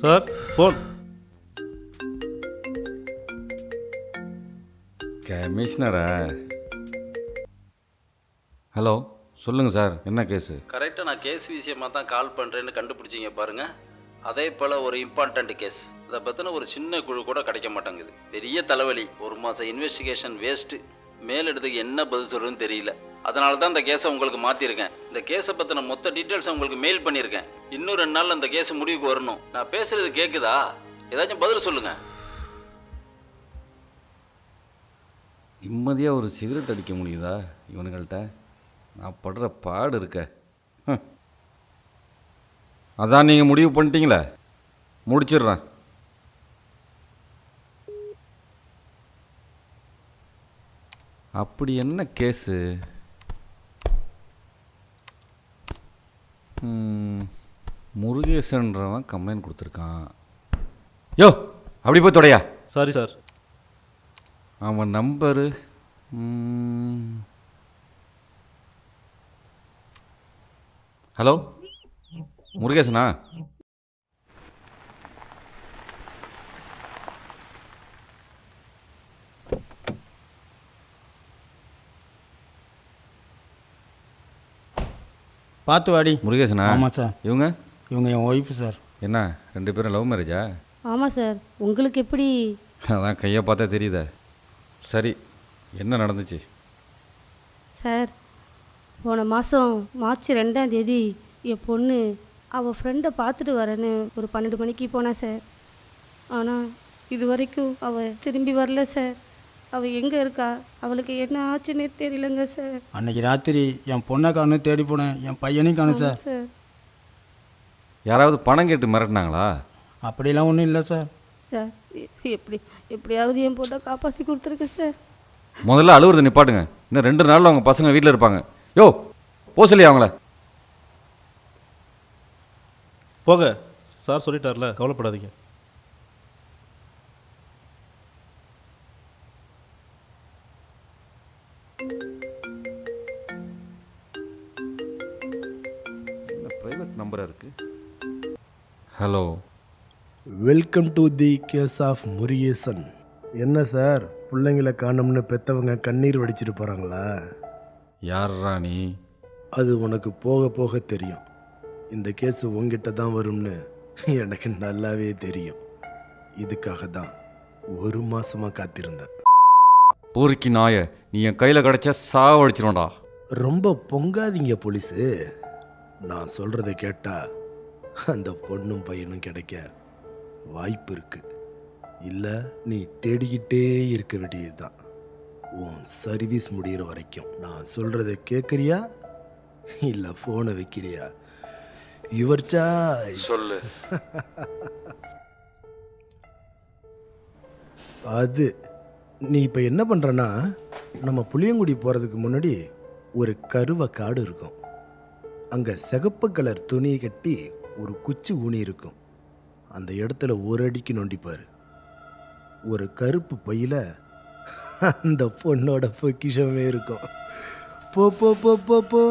Sir phone. கமிஷனரா? Hello, சொல்லுங்கள் sir, என்ன கேஸு? கரெக்டாக நான் கேஸ் விஷயமாக தான் கால் பண்ணுறேன்னு கண்டுபிடிச்சிங்க பாருங்கள். அதே போல் ஒரு இம்பார்ட்டண்ட் கேஸ், இதை பற்றின ஒரு சின்ன குழு கூட கிடைக்க மாட்டேங்குது. பெரிய தலைவலி, 1 மாதம் இன்வெஸ்டிகேஷன் வேஸ்ட்டு. மேலிடத்துக்கு என்ன பதில் சொல்கிறதுன்னு தெரியல. அதனால தான் இந்த கேஸை உங்களுக்கு மாற்றிருக்கேன். இந்த கேஸை பற்றின மொத்த டீட்டெயில்ஸை உங்களுக்கு மெயில் பண்ணியிருக்கேன். இன்னும் 2 நாளில் இந்த கேஸ் முடிவுக்கு வரணும். நான் பேசுகிறது கேட்குதா? ஏதாச்சும் பதில் சொல்லுங்கள். நிம்மதியாக ஒரு சிகரெட் அடிக்க முடியுதா இவனுங்கள்ட்ட? நான் படுற பாடு இருக்க. அதான் நீங்கள் முடிவு பண்ணிட்டீங்களே, முடிச்சிடுறேன். அப்படி என்ன கேஸு? முருகேசன்றவன் கம்ப்ளைண்ட் கொடுத்துருக்கான். யோ, அப்படி போய் தொடையா. Sorry sir. அவன் நம்பரு ஹலோ, முருகேசனா? பார்த்து வாடி. முருகேசனா? ஆமாம் சார். இவங்க என் ஒய்ஃபு சார். என்ன 2 பேரும் லவ் மேரேஜா? ஆமாம் சார். உங்களுக்கு எப்படி? அதான் கையை பார்த்தா தெரியுதா. சரி, என்ன நடந்துச்சு? சார், போன மாதம் மார்ச் 2ஆம் தேதி என் பொண்ணு அவள் ஃப்ரெண்டை பார்த்துட்டு வரேன்னு ஒரு 12 மணிக்கு போனா சார். ஆனால் இது வரைக்கும் அவள் திரும்பி வரல சார். அவள் எங்கே இருக்கா, அவளுக்கு என்ன ஆச்சுன்னே தெரியலங்க சார். அன்னைக்கு ராத்திரி என் பொண்ணை காணும் தேடி போனேன், என் பையனையும் காணும் சார். சார், யாராவது பணம் கேட்டு மிரட்டினாங்களா? அப்படிலாம் ஒன்றும் இல்லை சார். சார் எப்படியாவது என் பொண்ணை காப்பாற்றி கொடுத்துருங்க சார். முதல்ல அழுவுறதை நிப்பாட்டுங்க. இன்னும் 2 நாளில் அவங்க பசங்க வீட்டில் இருப்பாங்க. யோ, போ சொல்லி அவங்கள. போக சார் சொல்லிட்டார்ல, கவலைப்படாதீங்க. பிரைவேட் நம்பராக இருக்கு. Hello, welcome to the case of Murugesan. என்ன சார், பிள்ளைங்களை காணோம்னு பெற்றவங்க கண்ணீர் வடிச்சிட்டு போகிறாங்களா? யார்ரா நீ? அது உனக்கு போக போக தெரியும். இந்த கேஸ் உங்ககிட்ட தான் வரும்னு எனக்கு நல்லாவே தெரியும். இதுக்காக தான் 1 மாதமாக காத்திருந்தேன். ஊருக்கு நாய, நீ என் கையில் கிடச்சா சாவடிச்சிருவோண்டா. ரொம்ப பொங்காதீங்க போலீஸு. நான் சொல்கிறத கேட்டால் அந்த பொண்ணும் பையனும் கிடைக்க வாய்ப்பு இருக்கு. இல்லை, நீ தேடிக்கிட்டே இருக்க வேண்டியது தான். உன் சர்வீஸ் முடிகிற வரைக்கும் நான் சொல்கிறத கேட்குறியா இல்லை ஃபோனை வைக்கிறியா? Your choice. சொல்லு. அது நீ இப்போ என்ன பண்ணுறன்னா, நம்ம புளியங்குடி போகிறதுக்கு முன்னாடி ஒரு கருவ காடு இருக்கும். அங்கே சிகப்பு கலர் துணியை கட்டி ஒரு குச்சி ஊனி இருக்கும். அந்த இடத்துல ஒரு அடிக்கு நோண்டிப்பார். ஒரு கருப்பு பையில் அந்த பொண்ணோட பொக்கிஷமே இருக்கும். போ போ போ போ போ.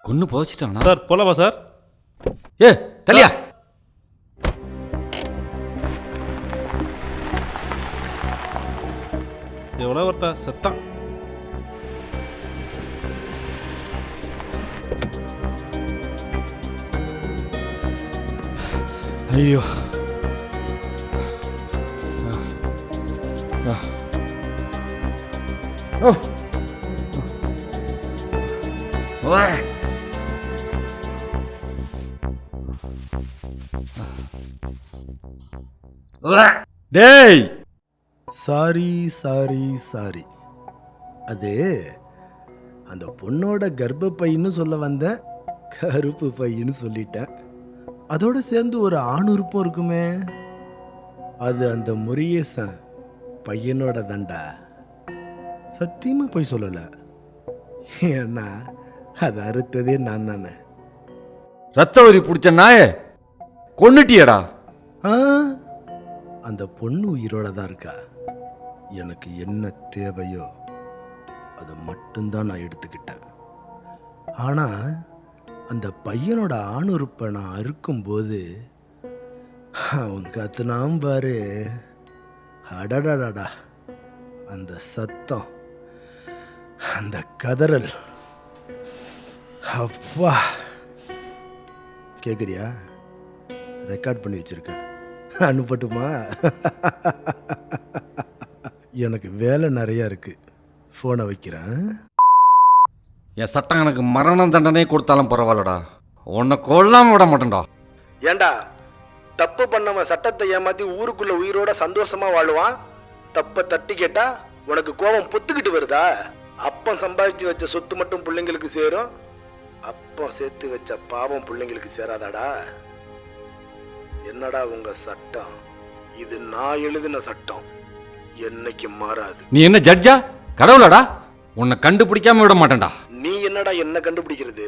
கொன்று போச்சிட்டானா? சார் போலாமா சார்? ஏ தலியா, எவ்வளோ ஒருத்தா செத்தான். ஐயோ. டேய், சாரி சாரி சாரி. அது அந்த பொண்ணோட கர்ப்பப்பைன்னு சொல்ல வந்தேன், கருப்பு பையன்னு சொல்லிட்டேன். அதோட சேர்ந்து ஒரு ஆணுறுப்பும் இருக்குமே, அது அந்த முருகேசன் பையனோட தண்டா. சத்தியமாக போய் சொல்லலை, ஏன்னா அது அறுத்ததே நான் தானே. ரத்த வரி பிடிச்ச நாயே, கொன்னுட்டியடா. அந்த பொண்ணு உயிரோட தான் இருக்கா. எனக்கு என்ன தேவையோ அதை மட்டும்தான் நான் எடுத்துக்கிட்டேன். ஆனால் அந்த பையனோட ஆணுறுப்பை நான் அறுக்கும்போது அவன் கத்துனாம் பாரு, அடடடடா, அந்த சத்தம், அந்த கதறல், அப்பா. கேட்குறியா? ரெக்கார்ட் பண்ணி வச்சிருக்கேன், அனுப்பட்டுமா? எனக்கு வேலை நிறையா இருக்கு, ஃபோனை வைக்கிறேன். என் சட்டம் எனக்கு மரண தண்டனை கொடுத்தாலும் பரவாயில்லடா, உன்னை கொல்லாம விட மாட்டேன்டா. ஏண்டா, தப்பு பண்ணவன் சட்டத்தை ஏமாத்தி ஊருக்குள்ள உயிரோட சந்தோஷமா வாழுவான், தப்ப தட்டி கேட்டா உனக்கு கோபம் பொத்துக்கிட்டு வருதா? அப்பம் சம்பாதிச்சு வச்ச சொத்து மட்டும் பிள்ளைங்களுக்கு சேரும், அப்பம் சேர்த்து வச்ச பாவம் பிள்ளைங்களுக்கு சேராதாடா? என்னடா உங்க சட்டம்? இது நான் எழுதின சட்டம், என்னைக்கு மாறாது. நீ என்ன ஜட்ஜா, கடவுளாடா? உன்னை கண்டுபிடிக்காம விட மாட்டேன்டா. நீ என்னடா என்ன கண்டுபிடிக்கிறது?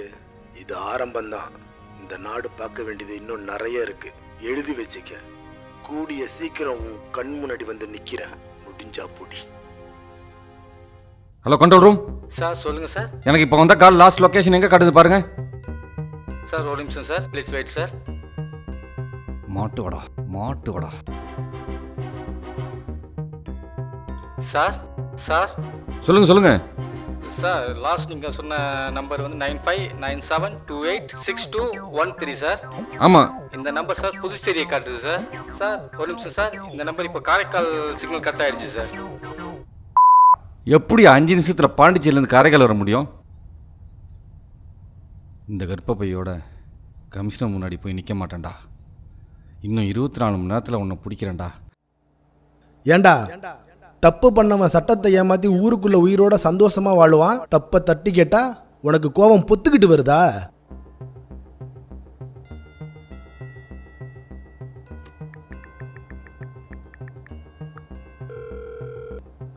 இது ஆரம்பம்தான். இந்த நாடு பார்க்க வேண்டியது இன்னும் நிறைய இருக்கு. எழுதி வச்சுக்க. கூடிய சீக்கிரம் உன் கண் முன்னாடி வந்து நிக்கிறேன், முடிஞ்சா புடி. Hello, control room. சார் சொல்லுங்க சார். எனக்கு இப்போ வந்த கால் லாஸ்ட் லொகேஷன் எங்கே காட்டுது பாருங்க. சார் ஒரு நிமிஷம் சார், ப்ளீஸ் வெயிட் சார். மாட்டு வடா, மாட்டு வடா. சார் சார் சொல்லுங்க சொல்லுங்க. சார் லாஸ்ட் நீங்கள் சொன்ன நம்பர் வந்து 9597286213 சார். ஆமாம், இந்த நம்பர் சார் புதுச்சேரியை காட்டுது சார். சார் ஒரு நிமிஷம் சார், இந்த நம்பர் இப்போ காரைக்கால் சிக்னல் கட் ஆயிடுச்சு சார். எப்படி 5 நிமிஷத்தில் பாண்டிச்சேரியிலேருந்து காரைக்கால் வர முடியும்? இந்த கர்ப்பப்பையோட கமிஷனர் முன்னாடி போய் நிற்க மாட்டேன்டா. இன்னும் 24 மணி நேரத்தில் உன்னை பிடிக்கிறேன்டா. ஏண்டா, தப்பு பண்ணவன் சட்டத்தை ஏமாத்தி ஊருக்குள்ள உயிரோட சந்தோஷமா வாழுவான், தப்ப தட்டி கேட்டா உனக்கு கோபம் பொத்துக்கிட்டு வருதா?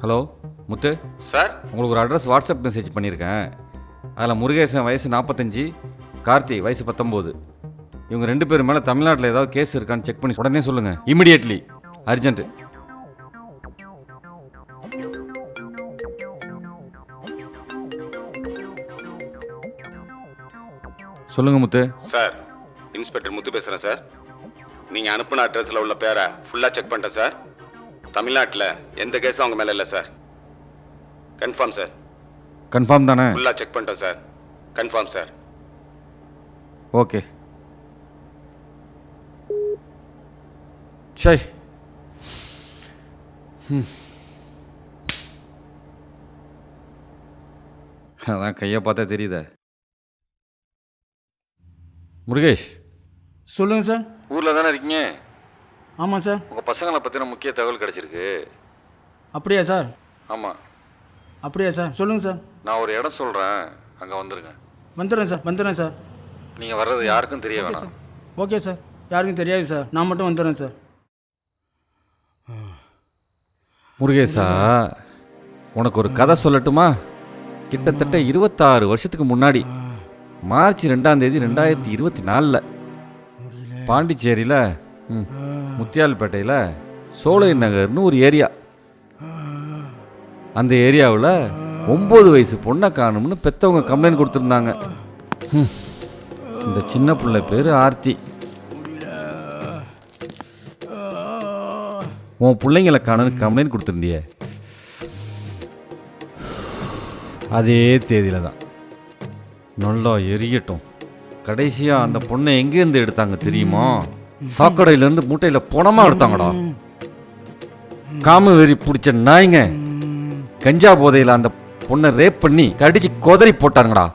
ஹலோ முத்து சார் உங்களுக்கு ஒரு அட்ரஸ் வாட்ஸ்அப் மெசேஜ் பண்ணியிருக்கேன். அதில் முருகேசன் வயசு 45, கார்த்தி வயசு 19. இவங்க 2 பேர் மேலே தமிழ்நாட்டில் ஏதாவது கேஸ் இருக்கான்னு செக் பண்ணி உடனே சொல்லுங்கள். Immediately, urgent. சொல்லுங்க முத்து. சார், இன்ஸ்பெக்டர் முத்து பேசுகிறேன் சார். நீங்கள் அனுப்பின அட்ரஸில் உள்ள பேரை ஃபுல்லாக செக் பண்ணிட்டேன் சார். தமிழ்நாட்டில் எந்த கேஸும் அவங்க மேலே இல்லை சார். Confirm sir. கன்ஃபார்ம் தானே? ஃபுல்லாக செக் பண்ணிட்டேன் சார். Confirm sir. ஓகே. சரி. அதான் கையை பார்த்தா தெரியுதே. முருகேஷ், சொல்லுங்கள் சார். ஊரில் தானே இருக்கீங்க? ஆமாம் சார். உங்கள் பசங்களை பற்றின முக்கிய தகவல் கிடச்சிருக்கு. அப்படியா சார்? ஆமாம். அப்படியா சார்? சொல்லுங்கள் சார். நான் ஒரு இடம் சொல்கிறேன், அங்கே வந்துடுங்க. வந்துடுறேன் சார், வந்துடுறேன் சார். நீங்கள் வர்றது யாருக்கும் தெரிய ஓகே வேணாம். சார். ஓகே சார், யாருக்கும் தெரியாது சார், நான் மட்டும் வந்துடுறேன் சார். முருகேசா, உனக்கு ஒரு கதை சொல்லட்டுமா? கிட்டத்தட்ட 26 வருஷத்துக்கு முன்னாடி மார்ச் 2ஆம் தேதி 2024 பாண்டிச்சேரியில் முத்தியால்பேட்டையில் சோலை நகர்னு ஒரு ஏரியா. அந்த ஏரியாவில் 9 வயசு பொண்ணை காணும்னு பெற்றவங்க கம்ப்ளைண்ட் கொடுத்துருந்தாங்க. இந்த சின்ன பிள்ளை பேர் ஆர்த்தி. உன் பிள்ளைங்களை காணுன்னு கம்ப்ளைண்ட் கொடுத்துருந்தியே, அதே தேதியில் தான். நல்லா எரியட்டும். கடைசியாக அந்த பொண்ணை எங்கேருந்து எடுத்தாங்க தெரியுமா? சாக்கடையிலேருந்து மூட்டையில் பணமாக எடுத்தாங்கடா. காம வெறி பிடிச்ச நாய்ங்க கஞ்சா போதையில் அந்த பொண்ணை ரேப் பண்ணி கடிச்சு கொதறி போட்டாங்கடா.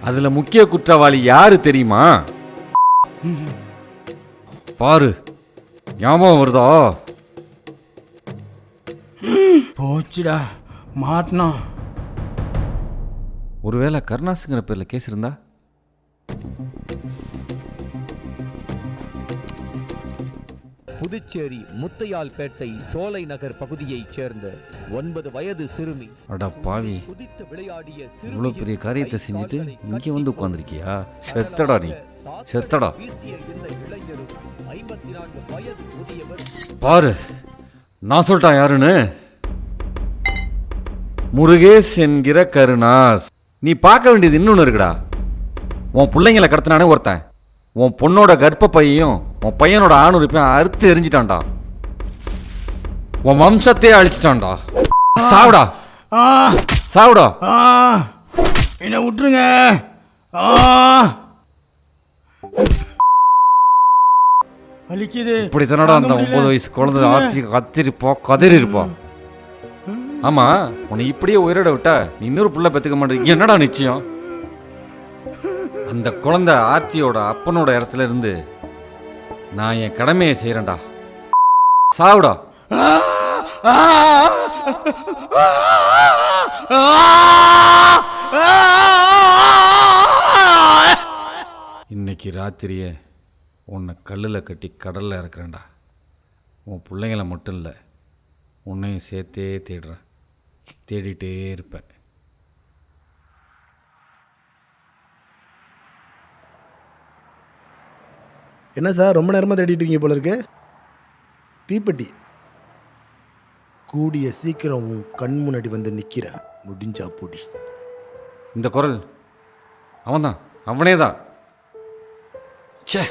அதில் முக்கிய குற்றவாளி யாரு தெரியுமா? பாரு, ஞாபகம் வருதா? போச்சுடா, மாட்டினா. ஒருவேளை கருணாஸுங்கிற பேரில் கேஸ் இருந்தா? புதுச்சேரி முத்தையால்பேட்டை சோலை நகர் பகுதியைச் சேர்ந்த 9 வயது சிறுமி. அடா பாவி, குதித்து விளையாடிய இவ்வளோ பெரிய காரியத்தை செஞ்சுட்டு இங்கே வந்து உட்காந்துருக்கியா? செத்தடா நீ, செத்தடா. வீசிய இந்த இளைஞரும் 54 வயது முதியவர். பாரு, நான் சொல்லிட்டேன் யாருன்னு. முருகேஷ் என்கிற கருணாஸ். நீ பார்க்க வேண்டியது இன்னொன்று இருக்குடா. உன் பிள்ளைங்களை கடத்தினானே ஒருத்தன், உன் பொண்ணோட கர்ப்பப்பையையும் உன் பையனோட ஆணுறுப்பையும் அறுத்து எரிஞ்சிட்டான்டா. உன் வம்சத்தையே அழிச்சிட்டான்டா. சாவுடா, ஆ சாவுடா. ஆ என்னை விட்டுருங்க. ஆ வலிக்குது. இப்படி தானடா அந்த 9 வயசு குழந்தை ஆத்தி கத்திருப்பா கதறி இருப்பா. ஆமா, உன்னை இப்படியே உயிரோட விட்டா நீ இன்னொரு புள்ள பெற்றுக்க மாட்டேங்க. என்னடா நிச்சயம்? அந்த குழந்தை ஆர்த்தியோட அப்பனோட இடத்துல இருந்து நான் என் கடமையை செய்கிறேன்டா. சாவுடா. இன்னைக்கு ராத்திரியே உன்னை கல்லில் கட்டி கடலில் இறக்குறேன்டா. உன் பிள்ளைங்கள மட்டும் இல்லை, உன்னையும் சேர்த்தே தேடுறேன். தேடிட்டே இருப்பேன். என்ன சார் ரொம்ப நேரமாக தேடிட்டு இருக்கீங்க போல இருக்கு? தீப்பெட்டி கூடிய சீக்கிரம் உன் கண் முன்னாடி வந்து நிற்கிறேன். முடிஞ்சா பொடி. இந்த குரல் அவன்தான், அவனே தான். ச்சே.